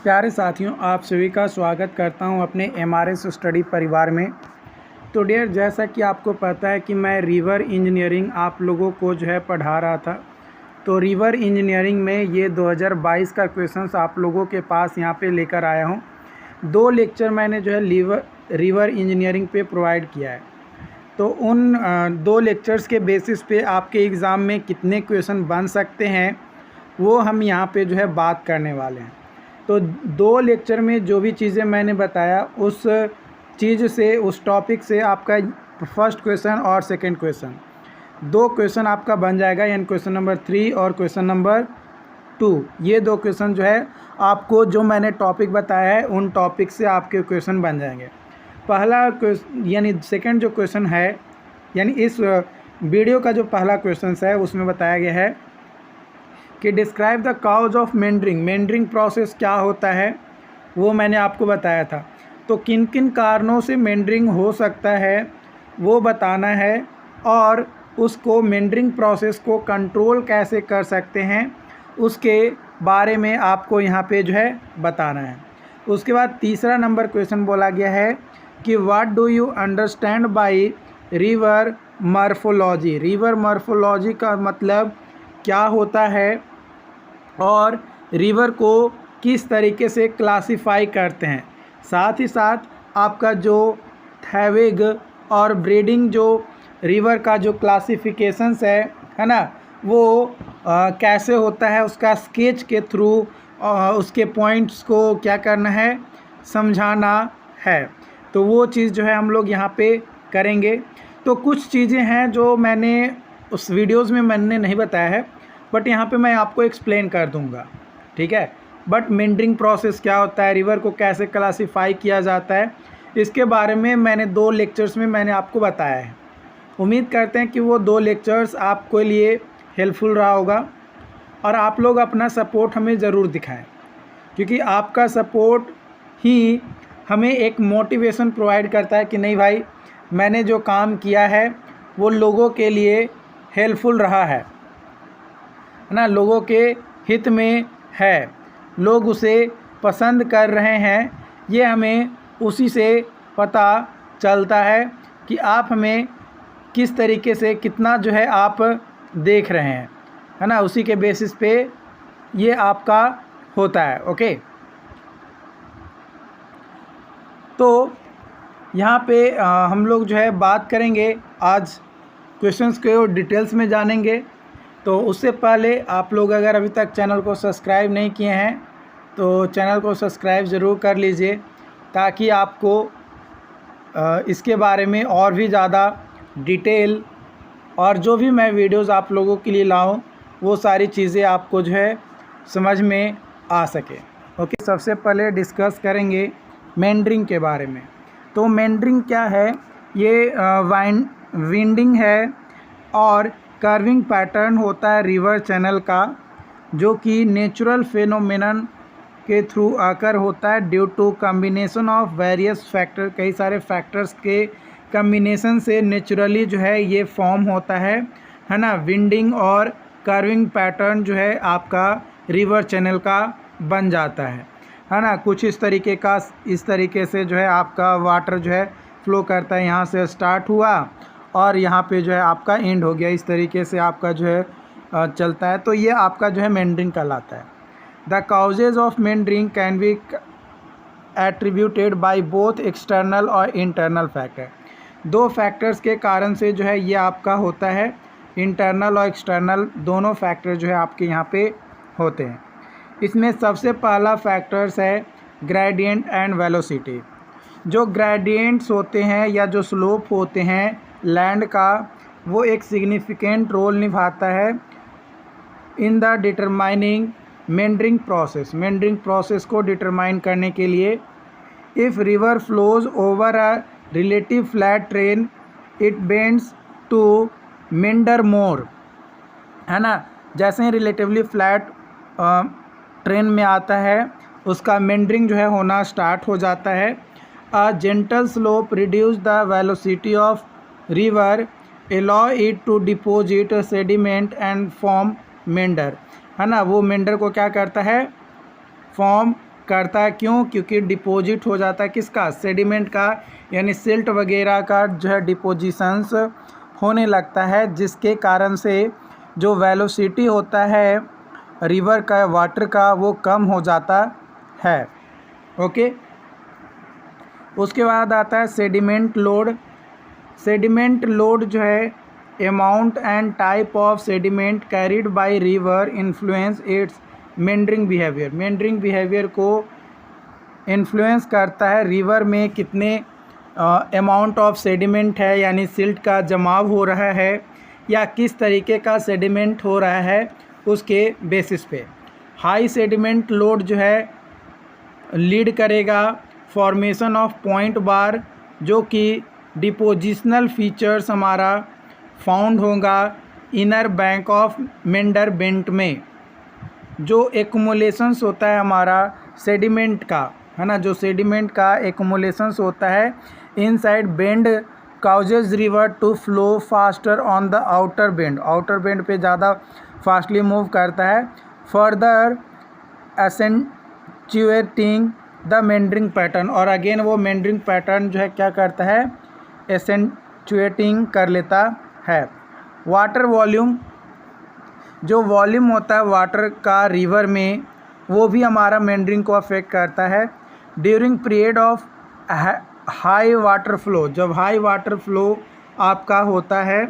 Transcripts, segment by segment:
प्यारे साथियों, आप सभी का स्वागत करता हूं अपने MRS स्टडी परिवार में। तो डियर, जैसा कि आपको पता है कि मैं रिवर इंजीनियरिंग आप लोगों को जो है पढ़ा रहा था। तो रिवर इंजीनियरिंग में ये 2022 का क्वेश्चंस आप लोगों के पास यहाँ पे लेकर आया हूँ। 2 लेक्चर मैंने जो है रिवर इंजीनियरिंग पे प्रोवाइड किया है। तो उन 2 लेक्चर्स के बेसिस पे आपके एग्ज़ाम में कितने क्वेश्चन बन सकते हैं वो हम यहाँ पे जो है बात करने वाले हैं। तो 2 लेक्चर में जो भी चीज़ें मैंने बताया उस चीज़ से, उस टॉपिक से आपका फर्स्ट क्वेश्चन और सेकंड क्वेश्चन 2 क्वेश्चन आपका बन जाएगा, यानी क्वेश्चन नंबर 3 और क्वेश्चन नंबर 2। ये 2 क्वेश्चन जो है आपको जो मैंने टॉपिक बताया है उन टॉपिक से आपके क्वेश्चन बन जाएंगे। पहला क्वेश्चन यानी सेकंड जो क्वेश्चन है, यानी इस वीडियो का जो पहला क्वेश्चन है उसमें बताया गया है कि describe the cause of meandering process क्या होता है, वो मैंने आपको बताया था। तो किन किन कारणों से मेंडरिंग हो सकता है वो बताना है, और उसको मेंडरिंग प्रोसेस को कंट्रोल कैसे कर सकते हैं उसके बारे में आपको यहाँ पे जो है बताना है। उसके बाद तीसरा नंबर क्वेश्चन बोला गया है कि what do you understand by river morphology. River morphology का मतलब क्या होता है और रिवर को किस तरीके से क्लासिफाई करते हैं। साथ ही साथ आपका जो थैविग और ब्रीडिंग जो रिवर का जो क्लासिफिकेशंस है ना, वो कैसे होता है, उसका स्केच के थ्रू उसके पॉइंट्स को क्या करना है, समझाना है। तो वो चीज़ जो है हम लोग यहाँ पे करेंगे। तो कुछ चीज़ें हैं जो मैंने उस वीडियोज़ में मैंने नहीं बताया है, बट यहाँ पे मैं आपको एक्सप्लेन कर दूंगा, ठीक है। बट मेंडरिंग प्रोसेस क्या होता है, रिवर को कैसे क्लासिफाई किया जाता है, इसके बारे में मैंने 2 लेक्चर्स में मैंने आपको बताया है। उम्मीद करते हैं कि वो 2 लेक्चर्स आपके लिए हेल्पफुल रहा होगा, और आप लोग अपना सपोर्ट हमें ज़रूर दिखाएं, क्योंकि आपका सपोर्ट ही हमें एक मोटिवेशन प्रोवाइड करता है कि नहीं भाई, मैंने जो काम किया है वो लोगों के लिए हेल्पफुल रहा है ना, लोगों के हित में है, लोग उसे पसंद कर रहे हैं। ये हमें उसी से पता चलता है कि आप हमें किस तरीके से कितना जो है आप देख रहे हैं, है ना, उसी के बेसिस पे ये आपका होता है। ओके, तो यहाँ पे हम लोग जो है बात करेंगे आज क्वेश्चंस के डिटेल्स में जानेंगे। तो उससे पहले आप लोग अगर अभी तक चैनल को सब्सक्राइब नहीं किए हैं तो चैनल को सब्सक्राइब ज़रूर कर लीजिए, ताकि आपको इसके बारे में और भी ज़्यादा डिटेल और जो भी मैं वीडियोस आप लोगों के लिए लाऊं वो सारी चीज़ें आपको जो है समझ में आ सके। ओके, सबसे पहले डिस्कस करेंगे मेंडरिंग के बारे में। तो मेंडरिंग क्या है, ये विंडिंग है और कर्विंग पैटर्न होता है रिवर चैनल का, जो कि नेचुरल फेनोमेनन के थ्रू आकर होता है due to combination of various factor. कई सारे फैक्टर्स के कम्बिनेशन से नेचुरली जो है ये फॉर्म होता है ना। विंडिंग और कर्विंग पैटर्न जो है आपका रिवर चैनल का बन जाता है ना। कुछ इस तरीके से जो है आपका वाटर जो है फ्लो करता है, यहाँ से स्टार्ट हुआ और यहाँ पे जो है आपका एंड हो गया। इस तरीके से आपका जो है चलता है। तो ये आपका जो है मेंडरिंग कहलाता है। The causes of meandering can be attributed by both external और इंटरनल फैक्टर। 2 फैक्टर्स के कारण से जो है ये आपका होता है। इंटरनल और एक्सटर्नल दोनों फैक्टर जो है आपके यहाँ पे होते हैं। इसमें सबसे पहला फैक्टर्स है ग्रेडियंट एंड वेलोसिटी। जो ग्रेडियंट्स होते हैं या जो स्लोप होते हैं लैंड का, वो एक सिग्निफिकेंट रोल निभाता है in the determining meandering process. Meandering process को डिटरमाइन करने के लिए if river flows over a relative flat terrain it bends to meander more, है ना। जैसे ही रिलेटिवली फ्लैट ट्रेन में आता है उसका मेंडरिंग जो है होना स्टार्ट हो जाता है। A gentle slope reduce the velocity of river, allow it to deposit sediment and form Mendhar, है ना। वो मेंडर को क्या करता है, फॉर्म करता है। क्यों? क्योंकि डिपॉजिट हो जाता है किसका? सेडिमेंट का, यानी सिल्ट वगैरह का जो है डिपोजिशंस होने लगता है, जिसके कारण से जो वेलोसिटी होता है रिवर का, वाटर का, वो कम हो जाता है। ओके, उसके बाद आता है सेडिमेंट लोड। सेडिमेंट लोड जो है amount and type of sediment carried by river influence it's meandering behaviour. Meandering behaviour को इन्फ्लुएंस करता है रिवर में कितने अमाउंट ऑफ सेडिमेंट है, यानी सिल्ट का जमाव हो रहा है या किस तरीके का सेडिमेंट हो रहा है, उसके बेसिस पे हाई सेडिमेंट लोड जो है लीड करेगा फॉर्मेशन ऑफ पॉइंट बार, जो कि डिपोजिशनल फीचर्स हमारा फाउंड होगा inner bank of Mendhar bent में। जो एक्युमुलेशंस होता है हमारा सेडिमेंट का, है ना, जो सेडिमेंट का एक्युमुलेशंस होता है inside bend causes river to flow faster on the outer bend. Outer bend पे ज़्यादा फास्टली मूव करता है। Further accentuating the meandering pattern, और अगेन वो मेंडरिंग पैटर्न जो है क्या करता है? एसेंचुएटिंग कर लेता है। वाटर वॉल्यूम, जो वॉल्यूम होता है वाटर का रिवर में, वो भी हमारा मेंडरिंग को अफेक्ट करता है। During period of high water flow, जब हाई वाटर फ्लो आपका होता है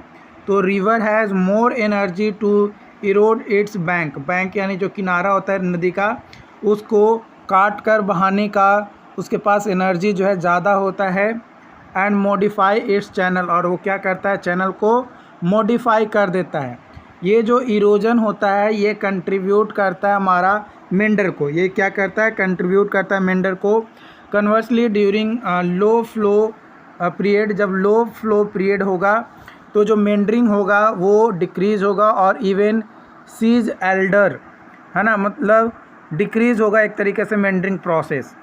तो river has more energy to erode its bank. Bank यानी जो किनारा होता है नदी का, उसको काट कर बहाने का उसके पास एनर्जी जो है ज़्यादा होता है। एंड मॉडिफाई इट्स चैनल, और वो क्या करता है? चैनल को मॉडिफाई कर देता है। ये जो इरोजन होता है ये कंट्रीब्यूट करता है हमारा मेंडर को। ये क्या करता है? कंट्रीब्यूट करता है मेंडर को। Conversely during low flow period, जब लो फ्लो पीरियड होगा तो जो मेंडरिंग होगा वो डिक्रीज़ होगा, और इवन सीज एल्डर, है ना, मतलब डिक्रीज़ होगा एक तरीके से meandering process.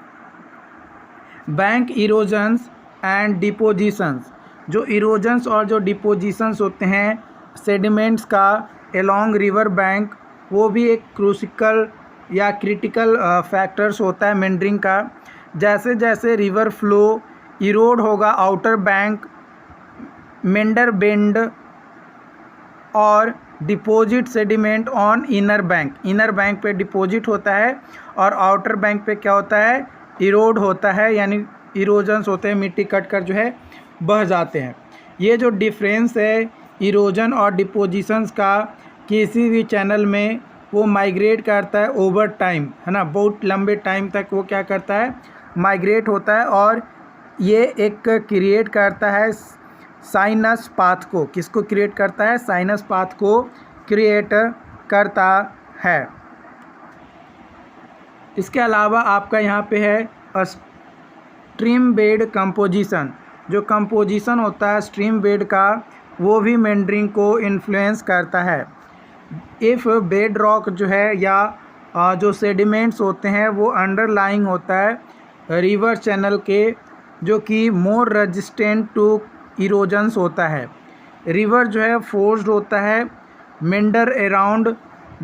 Bank erosions and depositions, जो इरोजन्स और जो डिपोजिशंस होते हैं सेडिमेंट्स का एलोंग रिवर बैंक, वो भी एक क्रूसिकल या क्रिटिकल फैक्टर्स होता है मेंडरिंग का। जैसे जैसे रिवर फ्लो इरोड होगा आउटर बैंक, मेंडर बेंड और deposit sediment on inner bank. Inner bank पे डिपॉजिट होता है और आउटर बैंक पे क्या होता है? इरोड होता है, यानी इरोजन्स होते हैं, मिट्टी कट कर जो है बह जाते हैं। ये जो डिफरेंस है इरोजन और डिपोजिशंस का किसी भी चैनल में, वो माइग्रेट करता है ओवर टाइम, है ना, बहुत लंबे टाइम तक वो क्या करता है? माइग्रेट होता है, और ये एक क्रिएट करता है साइनस पाथ को। किसको क्रिएट करता है? साइनस पाथ को क्रिएट करता है। इसके अलावा आपका यहाँ पे है स्ट्रीम बेड कंपोजिशन। जो कंपोजिशन होता है स्ट्रीम बेड का, वो भी मेंडरिंग को इन्फ्लुएंस करता है। इफ़ बेड रॉक जो है या जो सेडिमेंट्स होते हैं वो अंडरलाइंग होता है रिवर चैनल के, जो कि मोर रेजिस्टेंट टू इरोजन्स होता है। रिवर जो है फोर्स्ड होता है Mendhar around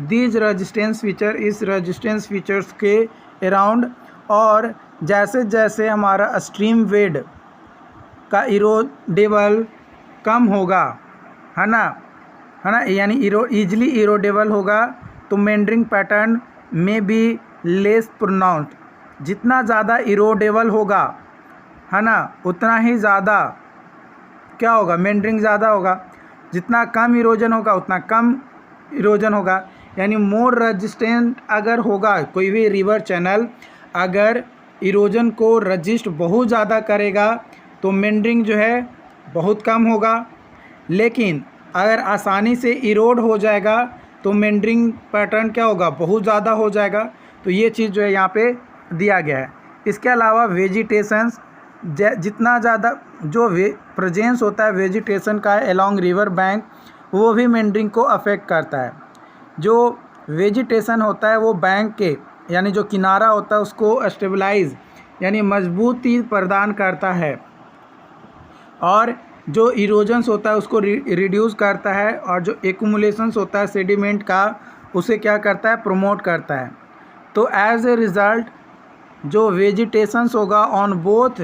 these resistance feature, इस रेजिस्टेंस फीचर्स के अराउंड, और जैसे जैसे हमारा स्ट्रीम बेड का इरोडेबल कम होगा, है ना, यानी ईजिली इरोडेबल होगा, तो मेंडरिंग पैटर्न में बी लेस प्रोनाउंस्ड। जितना ज़्यादा इरोडेबल होगा, है ना, उतना ही ज़्यादा क्या होगा? मेंडरिंग ज़्यादा होगा। जितना कम इरोजन होगा उतना कम इरोजन होगा, यानी मोर रेजिस्टेंट अगर होगा कोई भी रिवर चैनल, अगर इरोजन को रजिस्ट बहुत ज़्यादा करेगा तो मेंडरिंग जो है बहुत कम होगा। लेकिन अगर आसानी से इरोड हो जाएगा तो मेंडरिंग पैटर्न क्या होगा? बहुत ज़्यादा हो जाएगा। तो ये चीज़ जो है यहाँ पे दिया गया है। इसके अलावा वेजिटेशंस, जितना ज़्यादा जो प्रेजेंस होता है वेजिटेशन का अलोंग रिवर बैंक, वो भी मेंडरिंग को अफेक्ट करता है। जो वेजिटेशन होता है वो बैंक के, यानी जो किनारा होता है उसको स्टेबलाइज यानी मजबूती प्रदान करता है, और जो इरोजन्स होता है उसको रिड्यूस करता है, और जो एक्युमुलेशंस होता है सेडिमेंट का उसे क्या करता है? प्रमोट करता है। तो एज ए रिज़ल्ट जो वेजिटेशंस होगा on both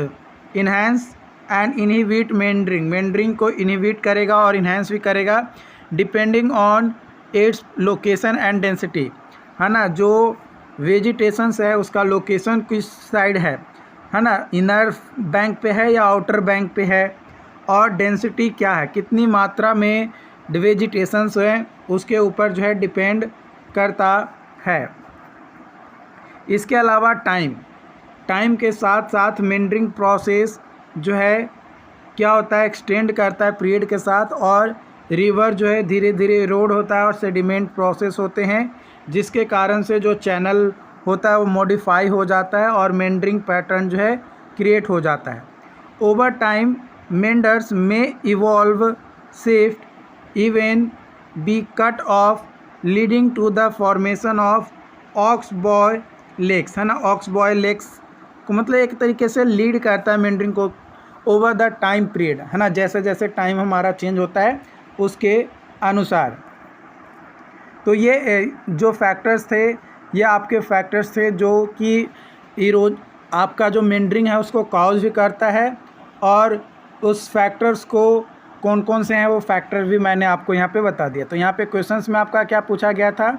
enhance and inhibit meandering, meandering को इनहिबिट करेगा और इन्हेंस भी करेगा depending on its location and density, है ना। जो वेजिटेशंस है उसका लोकेशन किस साइड है ना, इनर बैंक पे है या आउटर बैंक पे है, और डेंसिटी क्या है, कितनी मात्रा में वेजिटेशंस है, उसके ऊपर जो है डिपेंड करता है। इसके अलावा टाइम के साथ साथ मेंडरिंग प्रोसेस जो है क्या होता है, एक्सटेंड करता है पीरियड के साथ, और रिवर जो है धीरे धीरे इरोड होता है और सेडिमेंट प्रोसेस होते हैं, जिसके कारण से जो चैनल होता है वो मॉडिफाई हो जाता है और मेंडरिंग पैटर्न जो है क्रिएट हो जाता है। ओवर टाइम मेंडर्स में evolve shift even be cut off leading to the formation of oxbow lakes, है ना। ऑक्स बॉय लेक्स को मतलब एक तरीके से लीड करता है मेंडरिंग को ओवर द टाइम पीरियड, है ना। जैसे जैसे टाइम हमारा चेंज होता है उसके अनुसार। तो ये जो फैक्टर्स थे ये आपके फैक्टर्स थे जो कि इरोज आपका जो मेंडरिंग है उसको कॉज भी करता है, और उस फैक्टर्स को कौन कौन से हैं वो फैक्टर भी मैंने आपको यहाँ पे बता दिया। तो यहाँ पे क्वेश्चंस में आपका क्या पूछा गया था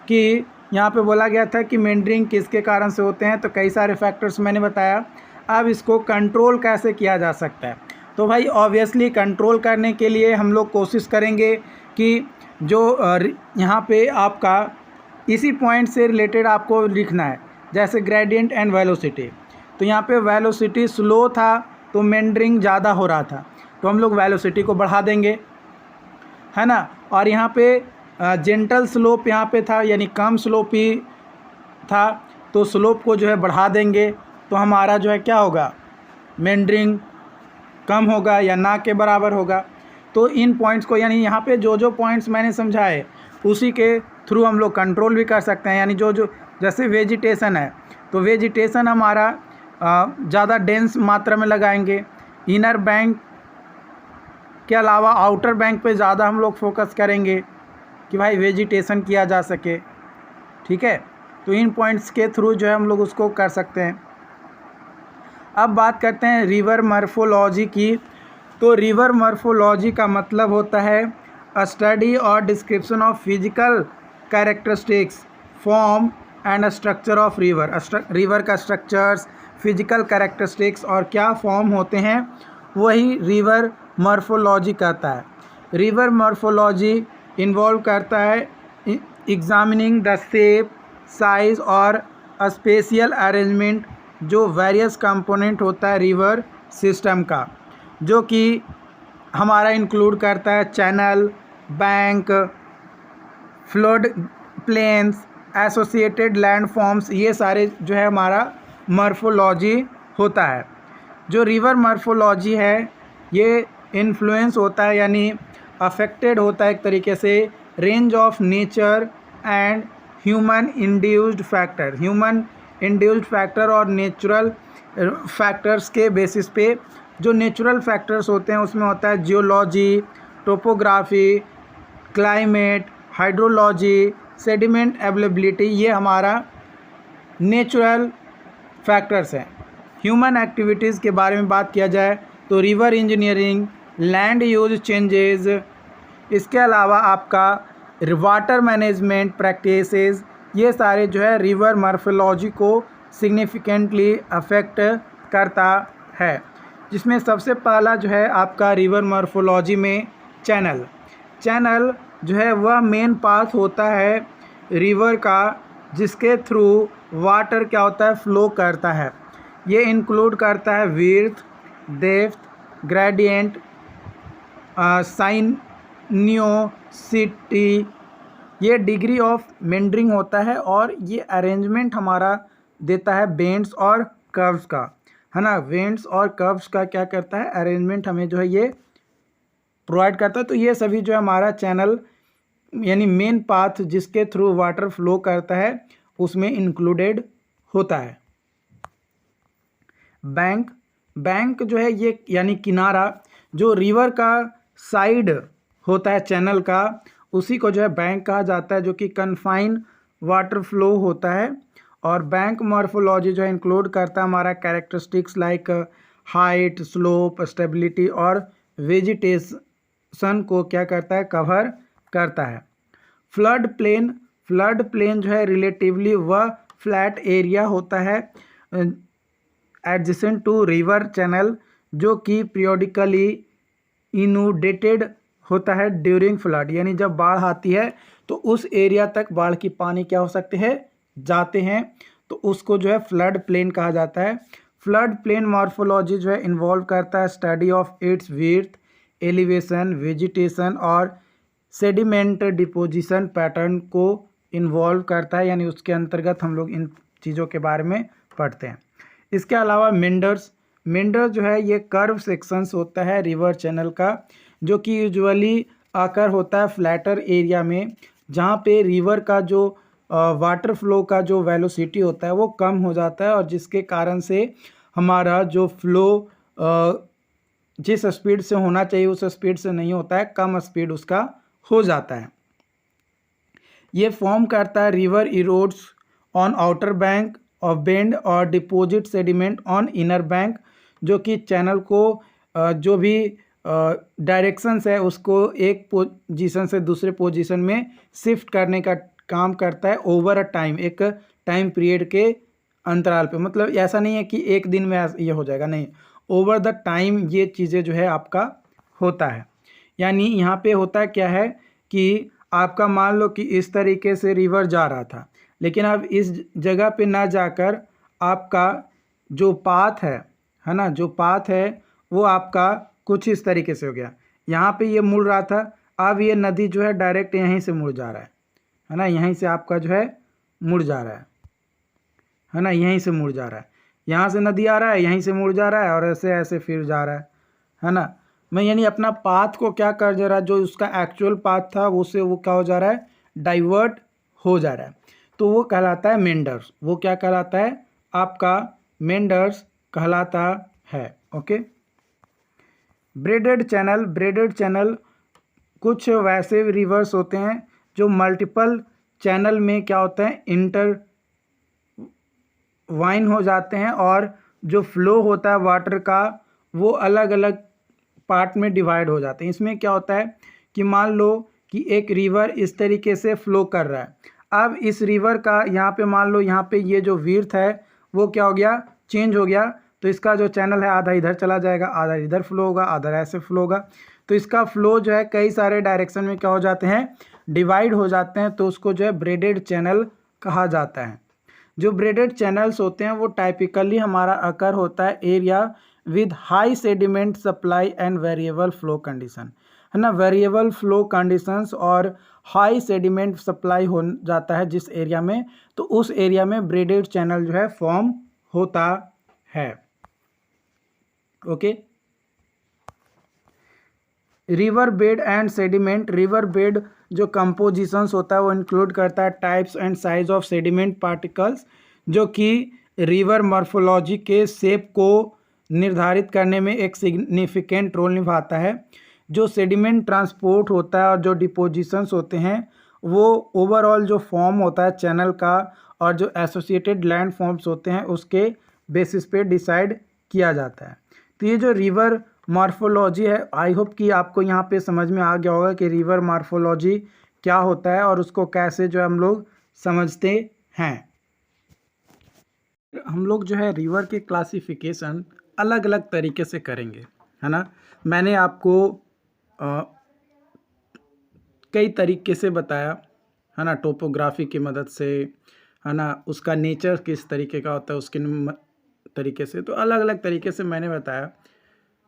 कि यहाँ पे बोला गया था कि मेंडरिंग किसके कारण से होते हैं, तो कई सारे फैक्टर्स मैंने बताया। अब इसको कंट्रोल कैसे किया जा सकता है, तो भाई ऑब्वियसली कंट्रोल करने के लिए हम लोग कोशिश करेंगे कि जो यहाँ पे आपका इसी पॉइंट से रिलेटेड आपको लिखना है, जैसे ग्रेडियंट एंड वेलोसिटी। तो यहाँ पे वेलोसिटी स्लो था तो मेंडरिंग ज़्यादा हो रहा था, तो हम लोग वेलोसिटी को बढ़ा देंगे, है ना। और यहाँ पे जेंटल स्लोप यहाँ पे था, यानी कम स्लोप ही था, तो स्लोप को जो है बढ़ा देंगे, तो हमारा जो है क्या होगा, मेंडरिंग कम होगा या ना के बराबर होगा। तो इन पॉइंट्स को, यानी यहाँ पे जो जो पॉइंट्स मैंने समझाए उसी के थ्रू हम लोग कंट्रोल भी कर सकते हैं। यानी जो जो जैसे वेजिटेशन है तो वेजिटेशन हमारा ज़्यादा डेंस मात्रा में लगाएंगे, इनर बैंक के अलावा आउटर बैंक पे ज़्यादा हम लोग फोकस करेंगे कि भाई वेजिटेशन किया जा सके, ठीक है। तो इन पॉइंट्स के थ्रू जो है हम लोग उसको कर सकते हैं। अब बात करते हैं रिवर मॉर्फोलॉजी की। तो रिवर मॉर्फोलॉजी का मतलब होता है अ स्टडी और description of physical characteristics form and structure of river. River का स्ट्रक्चर्स, फिजिकल कैरेक्टरिस्टिक्स और क्या फॉर्म होते हैं वही रिवर मॉर्फोलॉजी कहता है। रिवर मॉर्फोलॉजी इन्वॉल्व करता है एग्जामिनिंग द शेप, साइज और स्पेशियल अरेंजमेंट जो वेरियस कंपोनेंट होता है रिवर सिस्टम का, जो कि हमारा इंक्लूड करता है channel, bank, flood plains, associated landforms, ये सारे जो है हमारा मॉर्फोलॉजी होता है। जो रिवर मॉर्फोलॉजी है ये इन्फ्लुएंस होता है यानी अफेक्टेड होता है एक तरीके से range of nature and human induced factor, human induced factor और नेचुरल फैक्टर्स के बेसिस पे। जो नेचुरल फैक्टर्स होते हैं उसमें होता है geology, topography, climate, hydrology, sediment availability, ये हमारा नेचुरल फैक्टर्स हैं। ह्यूमन एक्टिविटीज़ के बारे में बात किया जाए तो river engineering, land use changes, इसके अलावा आपका वाटर मैनेजमेंट प्रैक्टिसेस, ये सारे जो है रिवर मॉर्फोलॉजी को सिग्निफिकेंटली अफेक्ट करता है। जिसमें सबसे पहला जो है आपका रिवर मॉर्फोलॉजी में चैनल जो है वह मेन पाथ होता है रिवर का जिसके थ्रू वाटर क्या होता है, फ्लो करता है। ये इंक्लूड करता है विड्थ, डेप्थ, ग्रेडियंट, साइनियोसिटी, ये डिग्री ऑफ मेंडरिंग होता है, और ये अरेंजमेंट हमारा देता है बेंड्स और कर्व्स का, है ना। बेंड्स और कर्व्स का क्या करता है, अरेंजमेंट हमें जो है ये प्रोवाइड करता है। तो ये सभी जो है हमारा चैनल यानी मेन पाथ जिसके थ्रू वाटर फ्लो करता है उसमें इंक्लूडेड होता है। बैंक जो है ये यानी किनारा, जो रिवर का साइड होता है चैनल का, उसी को जो है बैंक कहा जाता है, जो कि कन्फाइन वाटर फ्लो होता है। और बैंक मॉर्फोलॉजी जो है इंक्लूड करता है हमारा characteristics like height, slope, stability और वेजिटेशन को क्या करता है, कवर करता है। फ्लड प्लेन जो है रिलेटिवली वह फ्लैट एरिया होता है एडजेसेंट टू रिवर चैनल जो कि पीरियोडिकली इनूडेटेड होता है ड्यूरिंग फ्लड, यानी जब बाढ़ आती है तो उस एरिया तक बाढ़ की पानी क्या हो सकते हैं, जाते हैं, तो उसको जो है फ्लड प्लेन कहा जाता है। फ्लड प्लेन मॉर्फोलॉजी जो है इन्वॉल्व करता है study of its width, elevation, vegetation और सेडिमेंट डिपोजिशन पैटर्न को इन्वॉल्व करता है, यानी उसके अंतर्गत हम लोग इन चीज़ों के बारे में पढ़ते हैं। इसके अलावा मेंडर जो है ये कर्व सेक्शंस होता है रिवर चैनल का, जो कि यूजुअली आकर होता है फ्लैटर एरिया में, जहाँ पे रिवर का जो वाटर फ्लो का जो वेलोसिटी होता है वो कम हो जाता है और जिसके कारण से हमारा जो फ्लो जिस स्पीड से होना चाहिए उस स्पीड से नहीं होता है, कम स्पीड उसका हो जाता है। ये फॉर्म करता है river erodes on outer bank of bend और deposit sediment on inner bank, जो कि चैनल को जो भी डायरेक्शंस है उसको एक पोजीशन से दूसरे पोजीशन में शिफ्ट करने का काम करता है ओवर अ टाइम, एक टाइम पीरियड के अंतराल पे। मतलब ऐसा नहीं है कि एक दिन में ये हो जाएगा, नहीं, ओवर द टाइम ये चीज़ें जो है आपका होता है। यानी यहाँ पे होता क्या है कि आपका मान लो कि इस तरीके से रिवर जा रहा था, लेकिन अब इस जगह पे ना जाकर आपका जो पाथ है ना, जो पाथ है वो आपका कुछ इस तरीके से हो गया। यहाँ पे ये मुड़ रहा था, अब ये नदी जो है डायरेक्ट यहीं से मुड़ जा रहा है ना, यहीं से आपका जो है मुड़ जा रहा है ना, यहीं से मुड़ जा रहा है, यहाँ से नदी आ रहा है, यहीं से मुड़ जा रहा है और ऐसे ऐसे फिर जा रहा है ना। मैं यानी अपना पाथ को क्या कर जा रहा है, जो उसका एक्चुअल पाथ था उससे वो क्या हो जा रहा है, डाइवर्ट हो जा रहा है, तो वो कहलाता है मेंडर्स। वो क्या कहलाता है, आपका मेंडर्स कहलाता है। ओके। ब्रेडेड चैनल कुछ वैसे रिवर्स होते हैं जो मल्टीपल चैनल में क्या होता है, इंटर वाइन हो जाते हैं और जो फ्लो होता है वाटर का वो अलग अलग पार्ट में डिवाइड हो जाते हैं। इसमें क्या होता है कि मान लो कि एक रिवर इस तरीके से फ्लो कर रहा है, अब इस रिवर का यहाँ पे मान लो यहाँ पे ये जो विड्थ है वो क्या हो गया, चेंज हो गया, तो इसका जो चैनल है आधा इधर चला जाएगा, आधा इधर फ्लो होगा, आधा ऐसे फ्लो होगा, तो इसका फ्लो जो है कई सारे डायरेक्शन में क्या हो जाते हैं, डिवाइड हो जाते हैं, तो उसको जो है ब्रेडेड चैनल कहा जाता है। जो ब्रेडेड चैनल्स होते हैं वो टाइपिकली हमारा अकर होता है area with high sediment supply and variable flow condition, है ना। वेरिएबल फ्लो कंडीशंस और हाई सेडिमेंट सप्लाई हो जाता है जिस एरिया में, तो उस एरिया में ब्रेडेड चैनल जो है फॉर्म होता है। Okay. River bed and sediment, river bed जो कंपोजिशंस होता है वो इंक्लूड करता है types and size of sediment particles, जो कि रिवर मॉर्फोलॉजी के शेप को निर्धारित करने में एक सिग्निफिकेंट रोल निभाता है। जो सेडिमेंट ट्रांसपोर्ट होता है और जो डिपोजिशंस होते हैं वो ओवरऑल जो फॉर्म होता है चैनल का और जो एसोसिएटेड लैंड फॉर्म्स होते हैं उसके बेसिस पे डिसाइड किया जाता है। तो ये जो रिवर मॉर्फोलॉजी है, आई होप कि आपको यहाँ पे समझ में आ गया होगा कि रिवर मॉर्फोलॉजी क्या होता है और उसको कैसे जो हम लोग समझते हैं। हम लोग जो है रिवर के क्लासिफिकेशन अलग अलग तरीके से करेंगे, है ना। मैंने आपको कई तरीके से बताया, है ना, टोपोग्राफी की मदद से, है ना, उसका नेचर किस तरीके का होता है उसके तरीके से, तो अलग अलग तरीके से मैंने बताया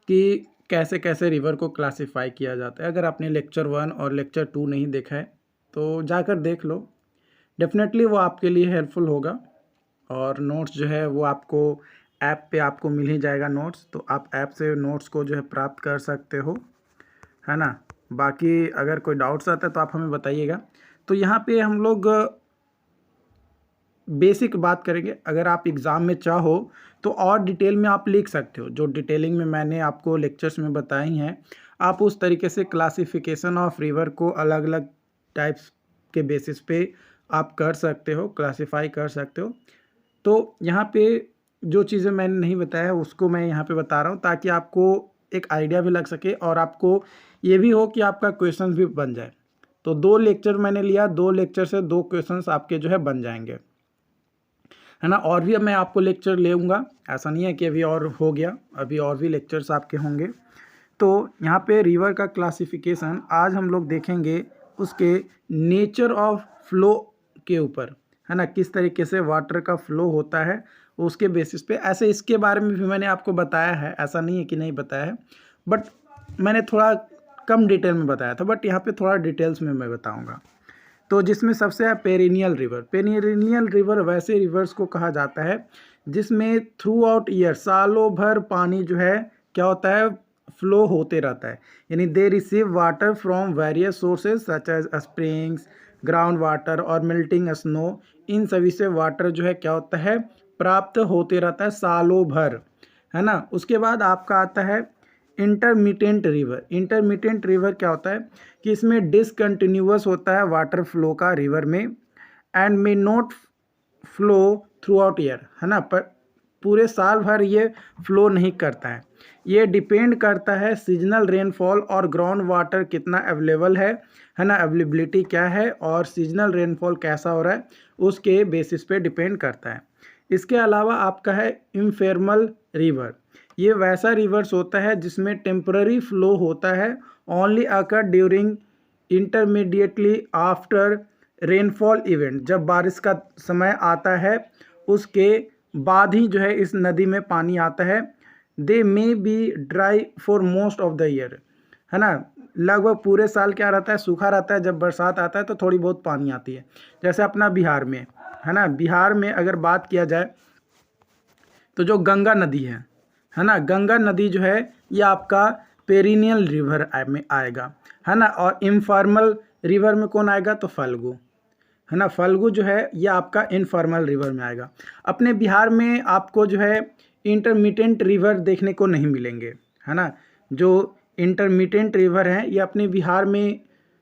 कि कैसे कैसे रिवर को क्लासिफाई किया जाता है। अगर आपने लेक्चर 1 और लेक्चर 2 नहीं देखा है तो जाकर देख लो, डेफिनेटली वो आपके लिए हेल्पफुल होगा। और नोट्स जो है वो आपको ऐप पे आपको मिल ही जाएगा नोट्स, तो आप ऐप से नोट्स को जो है प्राप्त कर सकते हो, है ना। बाकी अगर कोई डाउट्स आता है तो आप हमें बताइएगा। तो यहाँ पे हम लोग बेसिक बात करेंगे। अगर आप एग्ज़ाम में चाहो तो और डिटेल में आप लिख सकते हो, जो डिटेलिंग में मैंने आपको लेक्चर्स में बताई हैं, आप उस तरीके से क्लासिफिकेशन ऑफ रिवर को अलग अलग टाइप्स के बेसिस पे आप कर सकते हो, क्लासिफाई कर सकते हो। तो यहाँ पे जो चीज़ें मैंने नहीं बताया उसको मैं यहाँ पे बता रहा हूँ, ताकि आपको एक आइडिया भी लग सके और आपको ये भी हो कि आपका क्वेश्चन भी बन जाए। तो 2 लेक्चर मैंने लिया, 2 लेक्चर से 2 क्वेश्चंस आपके जो है बन जाएंगे, है ना। और भी अब मैं आपको लेक्चर लेऊंगा, ऐसा नहीं है कि अभी और हो गया, अभी और भी लेक्चर्स आपके होंगे। तो यहाँ पे रिवर का क्लासिफिकेशन आज हम लोग देखेंगे, उसके नेचर ऑफ फ्लो के ऊपर, है ना, किस तरीके से वाटर का फ्लो होता है उसके बेसिस पे। ऐसे इसके बारे में भी मैंने आपको बताया है, ऐसा नहीं है कि नहीं बताया है, बट मैंने थोड़ा कम डिटेल में बताया था, बट यहाँ पे थोड़ा डिटेल्स में मैं बताऊँगा। तो जिसमें सबसे है पेरिनियल रिवर। पेरिनियल रिवर वैसे रिवर्स को कहा जाता है जिसमें थ्रू आउट ईयर, सालों भर पानी जो है क्या होता है, फ्लो होते रहता है। यानी they receive water from various sources such as springs, ground water और मेल्टिंग स्नो। इन सभी से वाटर जो है क्या होता है, प्राप्त होते रहता है सालों भर, है ना। उसके बाद आपका आता है इंटरमिटेंट रिवर। इंटरमिटेंट रिवर क्या होता है कि इसमें डिसकंटिन्यूअस होता है वाटर फ्लो का रिवर में, and may not flow through out year, है ना, पर पूरे साल भर ये फ्लो नहीं करता है। ये डिपेंड करता है सीजनल रेनफॉल और ग्राउंड वाटर कितना अवेलेबल है ना, अवेलेबिलिटी क्या है और सीजनल रेनफॉल कैसा हो रहा है उसके बेसिस पे डिपेंड करता है। इसके अलावा आपका है इनफॉर्मल रिवर। ये वैसा रिवर्स होता है जिसमें टेम्पररी फ्लो होता है, ओनली अकर during intermediately after rainfall event. जब बारिश का समय आता है उसके बाद ही जो है इस नदी में पानी आता है। They may be dry for most of the year, है ना, लगभग पूरे साल क्या रहता है, सूखा रहता है। जब बरसात आता है तो थोड़ी बहुत पानी आती है, जैसे अपना बिहार में, है ना। बिहार में अगर बात किया जाए तो जो गंगा नदी है ना, गंगा नदी जो है ये आपका पेरिनियल रिवर में आएगा, है ना। और इनफॉर्मल रिवर में कौन आएगा, तो फाल्गु, है ना। फाल्गु जो है ये आपका इनफॉर्मल रिवर में आएगा। अपने बिहार में आपको जो है इंटरमिटेंट रिवर देखने को नहीं मिलेंगे, है ना। जो इंटरमिटेंट रिवर हैं ये अपने बिहार में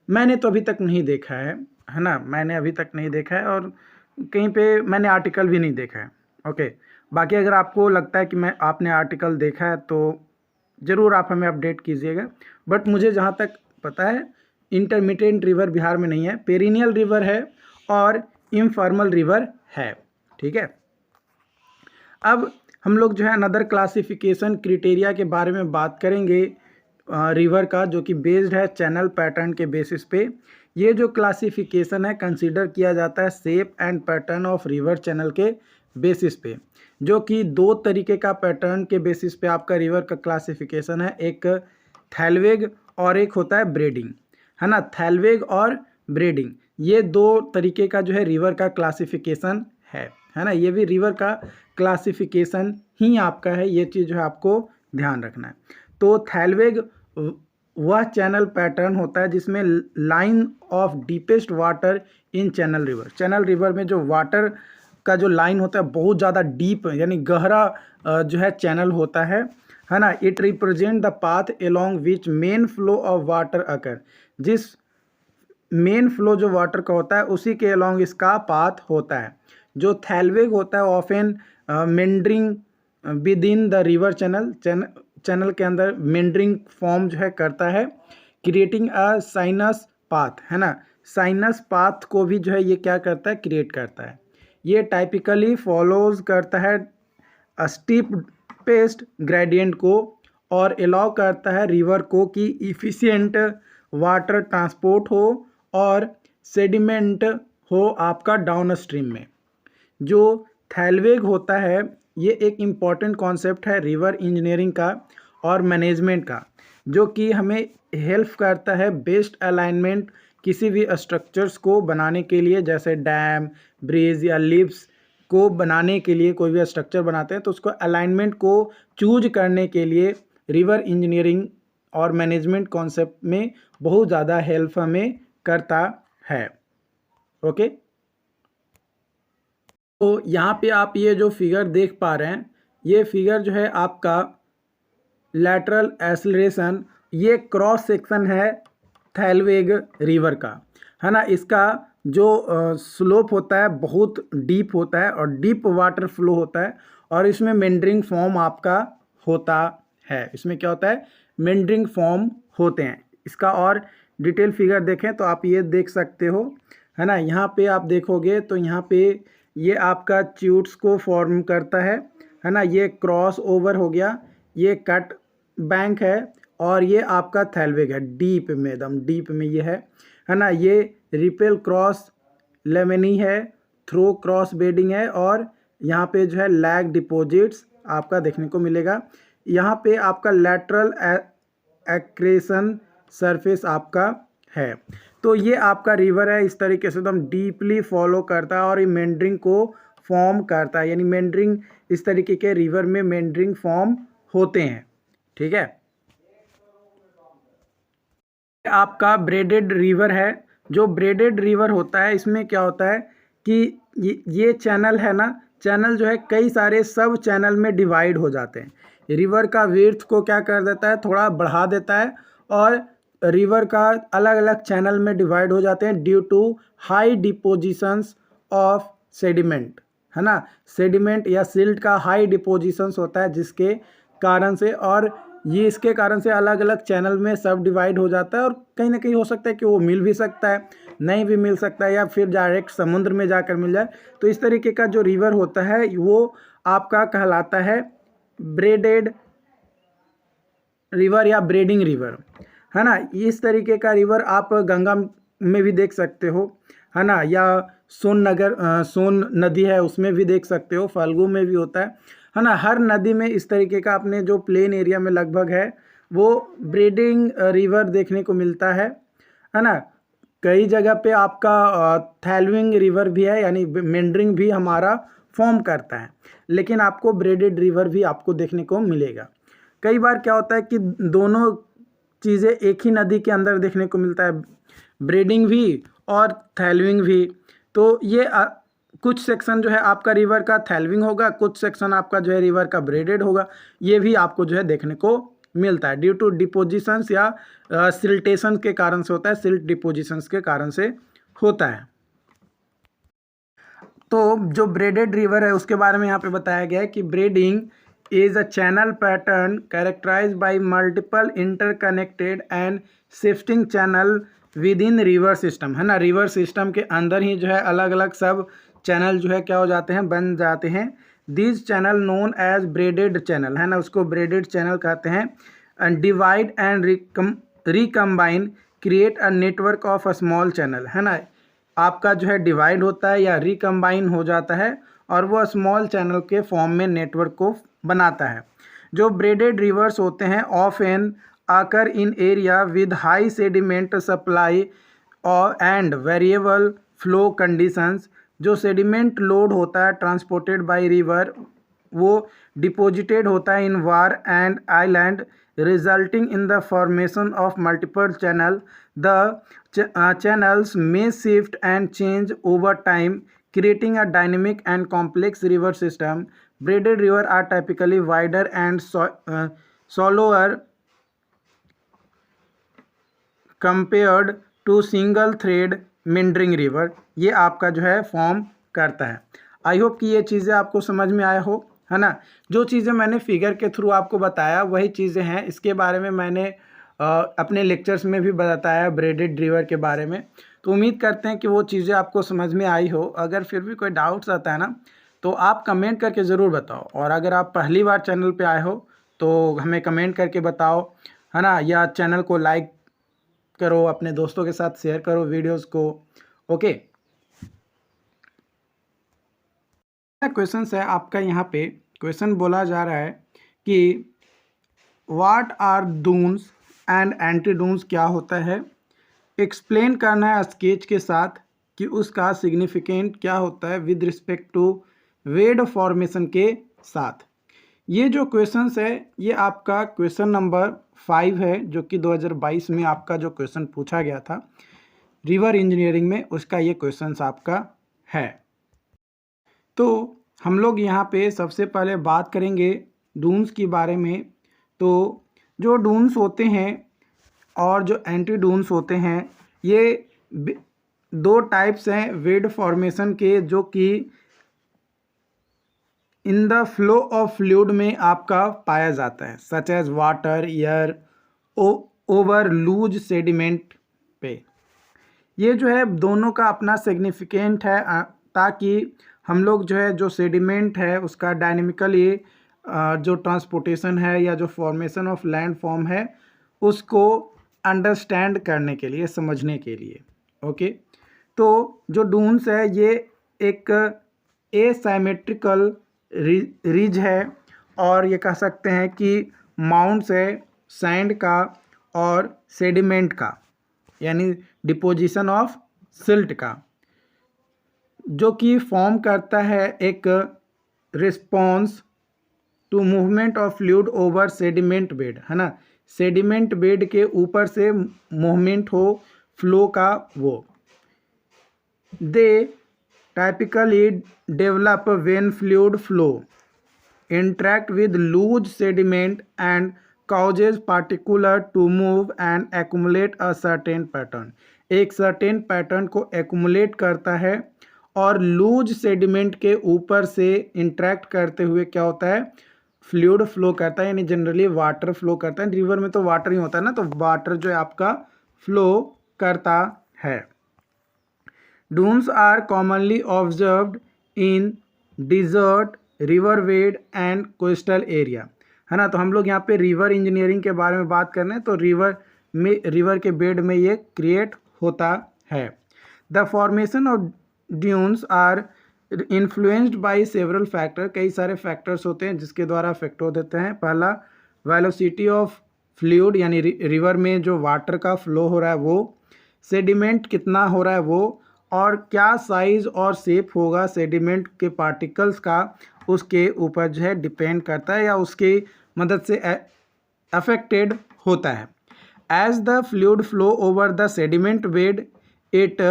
मैंने तो अभी तक नहीं देखा है ना, मैंने अभी तक नहीं देखा है और कहीं पे मैंने आर्टिकल भी नहीं देखा है। ओके, बाकी अगर आपको लगता है कि आपने आर्टिकल देखा है तो ज़रूर आप हमें अपडेट कीजिएगा। बट मुझे जहाँ तक पता है इंटरमिटेंट रिवर बिहार में नहीं है, पेरिनियल रिवर है और इनफॉर्मल रिवर है, ठीक है। अब हम लोग जो है अनदर क्लासिफिकेशन क्राइटेरिया के बारे में बात करेंगे रिवर का, जो कि बेस्ड है चैनल पैटर्न के बेसिस पे। ये जो क्लासिफिकेशन है कंसीडर किया जाता है shape and pattern of river channel के बेसिस पे, जो कि 2 तरीके का पैटर्न के बेसिस पे आपका रिवर का क्लासिफिकेशन है, एक थैलवेग और एक होता है ब्रेडिंग, है ना। थैलवेग और ब्रेडिंग ये 2 तरीके का जो है रिवर का क्लासिफिकेशन है ना। ये भी रिवर का क्लासिफिकेशन ही आपका है, ये चीज़ जो है आपको ध्यान रखना है। तो थैलवेग वह चैनल पैटर्न होता है जिसमें line of deepest water in channel river. Channel river में जो वाटर का जो लाइन होता है बहुत ज़्यादा डीप यानी गहरा जो है चैनल होता है ना। It represent the path along which main flow of water occur. जिस मेन फ्लो जो वाटर का होता है उसी के अलोंग इसका पाथ होता है। जो थैलवेग होता है often meandering with in the river channel के अंदर मेंडरिंग फॉर्म जो है करता है, क्रिएटिंग अ साइनस पाथ, है ना। साइनस पाथ को भी जो है ये क्या करता है, क्रिएट करता है। ये टाइपिकली फॉलोज करता है स्टीप पेस्ट ग्रेडियंट को और अलाउ करता है रिवर को कि इफ़िशिएंट वाटर ट्रांसपोर्ट हो और सेडिमेंट हो आपका डाउन स्ट्रीम में। जो थैलवेग होता है ये एक इम्पॉर्टेंट कॉन्सेप्ट है रिवर इंजीनियरिंग का और मैनेजमेंट का, जो कि हमें हेल्प करता है बेस्ट अलाइनमेंट किसी भी स्ट्रक्चर्स को बनाने के लिए, जैसे डैम, ब्रिज या लिफ्ट्स को बनाने के लिए कोई भी स्ट्रक्चर बनाते हैं तो उसको अलाइनमेंट को चूज करने के लिए रिवर इंजीनियरिंग और मैनेजमेंट कॉन्सेप्ट में बहुत ज़्यादा हेल्प हमें करता है। ओके, तो यहाँ पे आप ये जो फिगर देख पा रहे हैं, ये फिगर जो है आपका लैटरल एक्सेलरेशन, ये क्रॉस सेक्शन है थैलवेग रिवर का, है ना। इसका जो स्लोप होता है बहुत डीप होता है और डीप वाटर फ्लो होता है, और इसमें मेंडरिंग फॉर्म आपका होता है। इसमें क्या होता है, मेंडरिंग फॉर्म होते हैं। इसका और डिटेल फिगर देखें तो आप ये देख सकते हो, है ना। यहाँ पे आप देखोगे तो यहाँ पे ये आपका च्यूट्स को फॉर्म करता है ना। ये क्रॉस ओवर हो गया, ये कट बैंक है, और ये आपका थैलवेग है, डीप में, एकदम डीप में ये है ना। ये रिपेल क्रॉस लेमनी है, थ्रो क्रॉस बेडिंग है, और यहाँ पे जो है लैग डिपॉजिट्स आपका देखने को मिलेगा। यहाँ पे आपका लैटरल एक्रेशन सरफेस आपका है। तो ये आपका रिवर है, इस तरीके से एकदम डीपली फॉलो करता है और ये मेंडरिंग को फॉर्म करता है, यानी मेंडरिंग, इस तरीके के रिवर में मेंडरिंग फॉर्म होते हैं। ठीक है, आपका ब्रेडेड रिवर है। जो ब्रेडेड रिवर होता है, इसमें क्या होता है कि ये चैनल है ना, चैनल जो है कई सारे सब चैनल में डिवाइड हो जाते हैं। रिवर का विड्थ को क्या कर देता है, थोड़ा बढ़ा देता है, और रिवर का अलग अलग चैनल में डिवाइड हो जाते हैं due to high depositions of sediment, है ना। सेडिमेंट या सिल्ट का हाई डिपोजिशंस होता है, जिसके कारण से, और ये इसके कारण से अलग अलग चैनल में सब डिवाइड हो जाता है, और कहीं ना कहीं हो सकता है कि वो मिल भी सकता है, नहीं भी मिल सकता है, या फिर डायरेक्ट समुद्र में जाकर मिल जाए। तो इस तरीके का जो रिवर होता है वो आपका कहलाता है ब्रेडेड रिवर या ब्रेडिंग रिवर, है ना। इस तरीके का रिवर आप गंगा में भी देख सकते हो, है ना, या सोन नदी है उसमें भी देख सकते हो, फाल्गु में भी होता है ना। हर नदी में इस तरीके का अपने जो प्लेन एरिया में लगभग है वो ब्रीडिंग रिवर देखने को मिलता है ना। कई जगह पे आपका थैलविंग रिवर भी है, यानी मेंडरिंग भी हमारा फॉर्म करता है, लेकिन आपको ब्रेडेड रिवर भी आपको देखने को मिलेगा। कई बार क्या होता है कि दोनों चीज़ें एक ही नदी के अंदर देखने को मिलता है, ब्रीडिंग भी और थैलविंग भी। तो ये कुछ सेक्शन जो है आपका रिवर का थैलविंग होगा, कुछ सेक्शन आपका जो है रिवर का ब्रेडेड होगा। ये भी आपको जो है देखने को मिलता है ड्यू टू डिपोजिशंस या सिल्टेशन के कारण से होता है, सिल्ट डिपोजिशंस के कारण से होता है। तो जो ब्रेडेड रिवर है उसके बारे में यहाँ पे बताया गया है कि braiding is a channel pattern characterized by multiple interconnected and shifting channel within river system, है ना। रिवर सिस्टम के अंदर ही जो है अलग अलग सब चैनल जो है क्या हो जाते हैं, बन जाते हैं। This channel known as braided channel, है ना, उसको ब्रेडेड चैनल कहते हैं। And divide and recombine create a network of a small channel, है ना। आपका जो है डिवाइड होता है या रिकम्बाइन हो जाता है, और वो स्मॉल चैनल के फॉर्म में नेटवर्क को बनाता है। जो ब्रेडेड रिवर्स होते हैं of an occur in area with high sediment supply and variable flow conditions. जो सेडिमेंट लोड होता है ट्रांसपोर्टेड बाय रिवर, वो डिपोजिटेड होता है in bar and island, resulting in the formation of multiple channel. The channels may shift and change over time, creating a dynamic and complex river system. Braided rivers are typically wider and shallower compared to single thread meandering river. ये आपका जो है form करता है। I hope कि ये चीज़ें आपको समझ में आया हो, है ना। जो चीज़ें मैंने फिगर के थ्रू आपको बताया वही चीज़ें हैं। इसके बारे में मैंने अपने लेक्चर्स में भी बताया ब्रेडेड रिवर के बारे में। तो उम्मीद करते हैं कि वो चीज़ें आपको समझ में आई हो। अगर फिर भी कोई डाउट्स आता है ना तो आप कमेंट करके ज़रूर बताओ, और अगर आप पहली बार चैनल पे आए हो तो हमें कमेंट करके बताओ, है ना, या चैनल को लाइक करो, अपने दोस्तों के साथ शेयर करो वीडियोज़ को। ओके, क्वेश्चन है आपका। यहाँ पे क्वेश्चन बोला जा रहा है कि what are dunes and antidunes, क्या होता है, एक्सप्लेन करना है स्केच के साथ कि उसका सिग्निफिकेंट क्या होता है with respect to bed formation के साथ। ये जो क्वेश्चंस है ये आपका क्वेश्चन नंबर 5 है, जो कि 2022 में आपका जो क्वेश्चन पूछा गया था रिवर इंजीनियरिंग में, उसका ये क्वेश्चंस आपका है। तो हम लोग यहाँ पे सबसे पहले बात करेंगे डून्स के बारे में। तो जो डून्स होते हैं और जो एंटी डून्स होते हैं, ये दो टाइप्स हैं वेड फॉर्मेशन के, जो कि in the flow of fluid में आपका पाया जाता है, such as water, air, over loose sediment पे। ये जो है दोनों का अपना सिग्निफिकेंट है, ताकि हम लोग जो है जो सेडिमेंट है उसका डायनेमिकली जो ट्रांसपोर्टेशन है या जो फॉर्मेशन ऑफ लैंड फॉर्म है उसको अंडरस्टैंड करने के लिए, समझने के लिए। ओके, तो जो डून्स है ये एक एसिमेट्रिकल रिज है, और ये कह सकते हैं कि माउंट्स है सैंड का और सेडिमेंट का, यानी डिपोजिशन ऑफ सिल्ट का, जो कि फॉर्म करता है एक response to movement of fluid over sediment bed, है ना। सेडिमेंट बेड के ऊपर से मूवमेंट हो फ्लो का, वो they typically develop when fluid flow interact with loose sediment and causes particular to move and accumulate a certain pattern। एक certain pattern को accumulate करता है और लूज सेडिमेंट के ऊपर से इंटरेक्ट करते हुए क्या होता है, फ्लूइड फ्लो करता है, यानी जनरली वाटर फ्लो करता है। रिवर में तो वाटर ही होता है ना, तो वाटर जो है आपका फ्लो करता है। Dunes are commonly observed in desert, river bed and coastal area, है ना। तो हम लोग यहाँ पे रिवर इंजीनियरिंग के बारे में बात कर रहे हैं, तो रिवर के बेड में ये क्रिएट होता है। The formation of dunes are influenced by several factor, कई सारे फैक्टर्स होते हैं जिसके द्वारा अफेक्ट हो देते हैं। पहला वेलोसिटी ऑफ फ्लूइड, यानी रिवर में जो वाटर का फ्लो हो रहा है वो, सेडिमेंट कितना हो रहा है वो, और क्या साइज़ और शेप होगा सेडिमेंट के पार्टिकल्स का, उसके ऊपर जो है डिपेंड करता है या उसकी मदद से अफेक्टेड होता है। As the fluid flow over the sediment bed it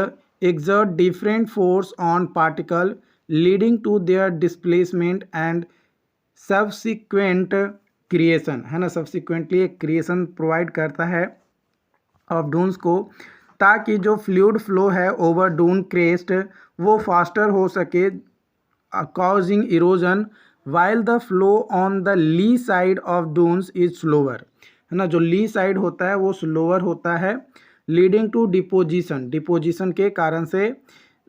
exert different force on particle leading to their displacement and subsequent creation, है ना। subsequently एक creation प्रोवाइड करता है ऑफ डून्स को, ताकि जो फ्लूइड फ्लो है ओवर डून क्रेस्ट वो फास्टर हो सके, causing erosion while the flow on the lee side of dunes is slower, है ना। जो ली साइड होता है वो स्लोअर होता है, लीडिंग टू डिपोजिशन के कारण से।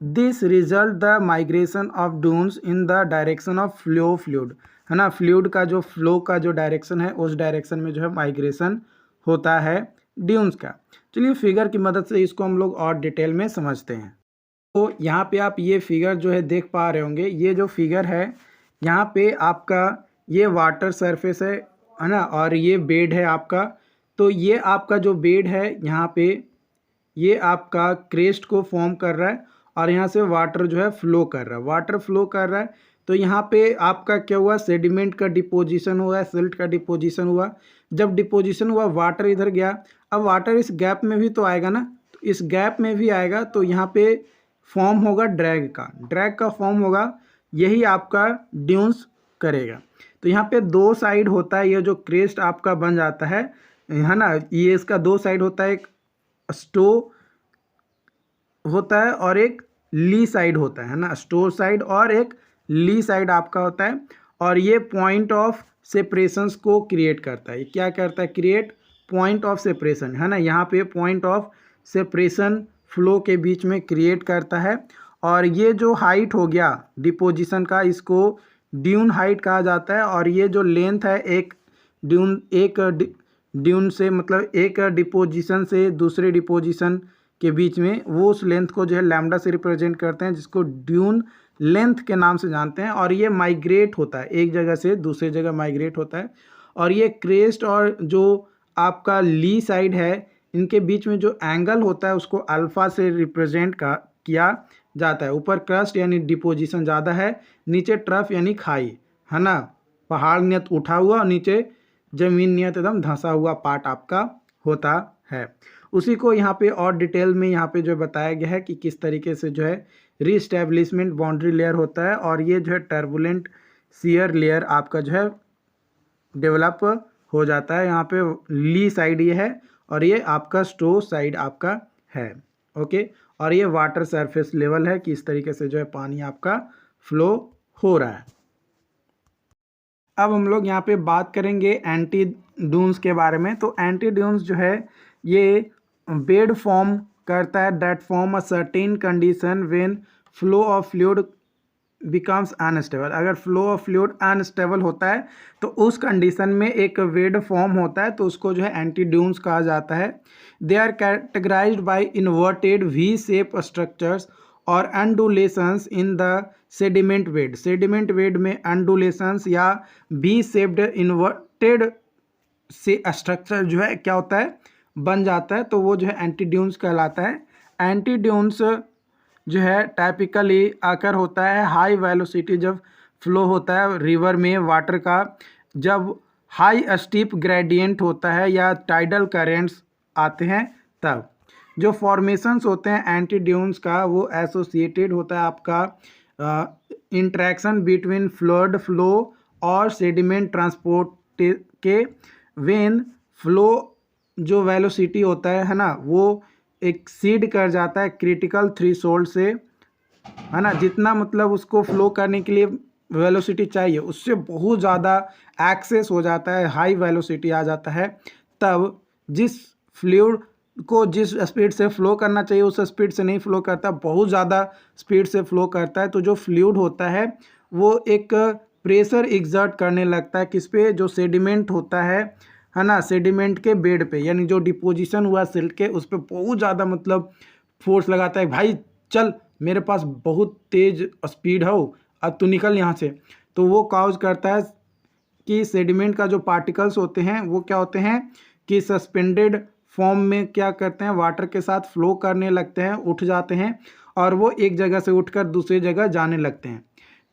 This result the migration of dunes in the direction of fluid, है ना। फ्लूइड का जो फ्लो का जो डायरेक्शन है उस डायरेक्शन में जो है माइग्रेशन होता है ड्यून्स का। चलिए फिगर की मदद से इसको हम लोग और डिटेल में समझते हैं। तो यहाँ पे आप ये फिगर जो है देख पा रहे होंगे, ये जो फिगर है यहाँ पे आपका ये वाटर सरफेस है ना, और ये बेड है आपका। तो ये आपका जो बेड है यहाँ पे ये आपका क्रेस्ट को फॉर्म कर रहा है, और यहाँ से वाटर जो है फ्लो कर रहा है, वाटर फ्लो कर रहा है। तो यहाँ पे आपका क्या हुआ, सेडिमेंट का डिपोजिशन हुआ है, सिल्ट का डिपोजिशन हुआ। जब डिपोजिशन हुआ वाटर इधर गया, अब वाटर इस गैप में भी तो आएगा ना, तो इस गैप में भी आएगा, तो यहाँ पे फॉर्म होगा ड्रैग का फॉर्म होगा, यही आपका ड्यून्स करेगा। तो यहाँ पे दो साइड होता है, ये जो क्रेस्ट आपका बन जाता है ना, ये इसका दो साइड होता है, एक स्टो होता है और एक ली साइड होता है ना, स्टोर साइड और एक ली साइड आपका होता है। और ये पॉइंट ऑफ सेपरेशंस को क्रिएट करता है। क्या करता है, क्रिएट पॉइंट ऑफ सेपरेशन, है ना। यहाँ पे पॉइंट ऑफ सेपरेशन फ्लो के बीच में क्रिएट करता है। और ये जो हाइट हो गया डिपोजिशन का, इसको ड्यून हाइट कहा जाता है। और ये जो लेंथ है एक ड्यून से, मतलब एक डिपोजिशन से दूसरे डिपोजिशन के बीच में, वो उस लेंथ को जो है लैम्डा से रिप्रेजेंट करते हैं, जिसको ड्यून लेंथ के नाम से जानते हैं। और ये माइग्रेट होता है, एक जगह से दूसरे जगह माइग्रेट होता है। और ये क्रेस्ट और जो आपका ली साइड है, इनके बीच में जो एंगल होता है उसको अल्फ़ा से रिप्रेजेंट किया जाता है। ऊपर क्रस्ट यानी डिपोजिशन ज़्यादा है, नीचे ट्रफ यानी खाई, है ना। पहाड़ नियत उठा हुआ और नीचे ज़मीन नियत एकदम धंसा हुआ पार्ट आपका होता है। उसी को यहाँ पे और डिटेल में यहाँ पे जो बताया गया है कि किस तरीके से जो है रीस्टैब्लिशमेंट बाउंड्री लेयर होता है, और ये जो है टर्बुलेंट शियर लेयर आपका जो है डेवलप हो जाता है। यहाँ पे ली साइड ये है और ये आपका स्टो साइड आपका है। ओके, और ये वाटर सरफेस लेवल है कि इस तरीके से जो है पानी आपका फ्लो हो रहा है। अब हम लोग यहाँ पे बात करेंगे एंटी ड्यून्स के बारे में। तो एंटी ड्यून्स जो है ये बेड फॉर्म करता है that form a certain condition when flow of fluid becomes unstable. अगर फ्लो ऑफ फ्लूइड अनस्टेबल होता है तो उस कंडीशन में एक वेड फॉर्म होता है, तो उसको जो है एंटी ड्यून्स कहा जाता है। They are categorised by inverted V shape structures और undulations in the sediment bed. Sediment bed में अंडुलेशंस या वी शेप्ड इन्वर्टेड से स्ट्रक्चर जो है क्या होता है, बन जाता है, तो वो जो है एंटी ड्यून्स कहलाता है। एंटी ड्यून्स जो है टाइपिकली आकर होता है हाई वेलोसिटी जब फ्लो होता है रिवर में वाटर का, जब हाई स्टीप ग्रेडियंट होता है या टाइडल करेंट्स आते हैं तब। जो फॉर्मेशंस होते हैं एंटी ड्यून्स का वो एसोसिएटेड होता है आपका इंट्रैक्शन बिटवीन फ्लूइड फ्लो और सेडिमेंट ट्रांसपोर्ट के। व्हेन फ्लो जो वेलोसिटी होता है ना, वो एक्सीड कर जाता है क्रिटिकल थ्रेशोल्ड से, है ना, जितना मतलब उसको फ्लो करने के लिए वेलोसिटी चाहिए उससे बहुत ज़्यादा एक्सेस हो जाता है, हाई वेलोसिटी आ जाता है, तब जिस फ्लूइड को जिस स्पीड से फ्लो करना चाहिए उस स्पीड से नहीं फ्लो करता, बहुत ज़्यादा स्पीड से फ्लो करता है, तो जो फ्लूइड होता है वो एक प्रेशर एग्जर्ट करने लगता है किस पे, जो सेडिमेंट होता है ना, सेडिमेंट के बेड पे, यानी जो डिपोजिशन हुआ सिल्ट के उस पर बहुत ज़्यादा मतलब फोर्स लगाता है, भाई चल मेरे पास बहुत तेज़ स्पीड हो अब तू निकल यहाँ से। तो वो कॉज करता है कि सेडिमेंट का जो पार्टिकल्स होते हैं वो क्या होते हैं कि सस्पेंडेड फॉर्म में क्या करते हैं, वाटर के साथ फ्लो करने लगते हैं, उठ जाते हैं और वो एक जगह से उठकर दूसरी जगह जाने लगते हैं।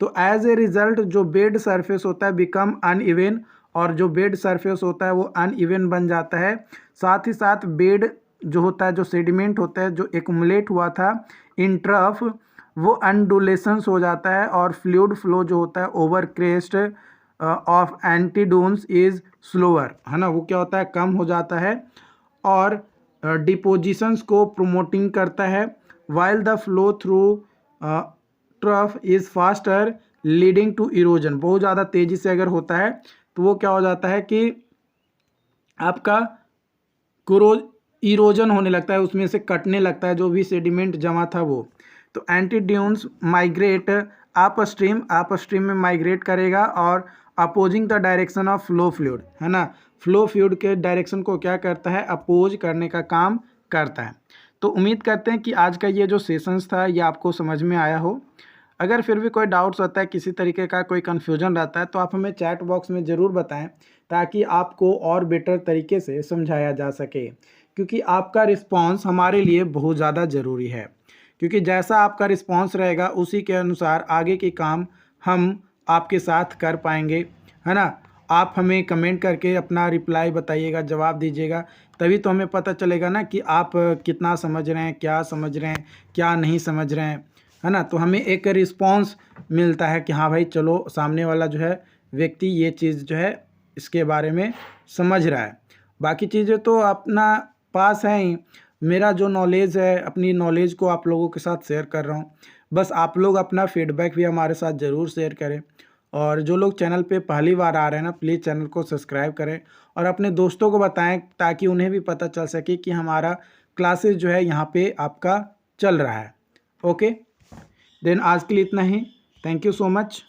तो एज ए रिजल्ट जो बेड सरफेस होता है बिकम अनइवन, और जो बेड सरफेस होता है वो अनइवन बन जाता है। साथ ही साथ बेड जो होता है, जो सेडिमेंट होता है जो एक्युमुलेट हुआ था इन ट्रफ, वो अंडुलेशंस हो जाता है और फ्लूइड फ्लो जो होता है over crest of anti dunes is slower, है ना, वो क्या होता है कम हो जाता है और डिपोजिशंस को प्रोमोटिंग करता है। While the flow through trough is faster leading to erosion. बहुत ज़्यादा तेज़ी से अगर होता है तो वो क्या हो जाता है कि आपका इरोजन होने लगता है, उसमें से कटने लगता है जो भी सेडिमेंट जमा था वो। तो anti dunes migrate up stream में माइग्रेट करेगा और opposing the direction of flow fluid, है ना, फ्लो फ्लूइड के डायरेक्शन को क्या करता है, अपोज करने का काम करता है। तो उम्मीद करते हैं कि आज का ये जो सेशंस था ये आपको समझ में आया हो। अगर फिर भी कोई डाउट्स होता है, किसी तरीके का कोई कन्फ्यूजन रहता है, तो आप हमें चैट बॉक्स में ज़रूर बताएं ताकि आपको और बेटर तरीके से समझाया जा सके, क्योंकि आपका रिस्पांस हमारे लिए बहुत ज़्यादा ज़रूरी है, क्योंकि जैसा आपका रिस्पांस रहेगा उसी के अनुसार आगे के काम हम आपके साथ कर पाएंगे, है ना। आप हमें कमेंट करके अपना रिप्लाई बताइएगा, जवाब दीजिएगा, तभी तो हमें पता चलेगा ना कि आप कितना समझ रहे हैं, क्या समझ रहे हैं, क्या नहीं समझ रहे हैं, है ना। तो हमें एक रिस्पांस मिलता है कि हाँ भाई चलो सामने वाला जो है व्यक्ति ये चीज़ जो है इसके बारे में समझ रहा है। बाकी चीज़ें तो अपना पास है ही, मेरा जो नॉलेज है अपनी नॉलेज को आप लोगों के साथ शेयर कर रहा हूँ। बस आप लोग अपना फीडबैक भी हमारे साथ ज़रूर शेयर करें, और जो लोग चैनल पे पहली बार आ रहे हैं ना, प्लीज़ चैनल को सब्सक्राइब करें और अपने दोस्तों को बताएं ताकि उन्हें भी पता चल सके कि हमारा क्लासेस जो है यहाँ पे आपका चल रहा है। ओके देन आज के लिए इतना ही। Thank you so much.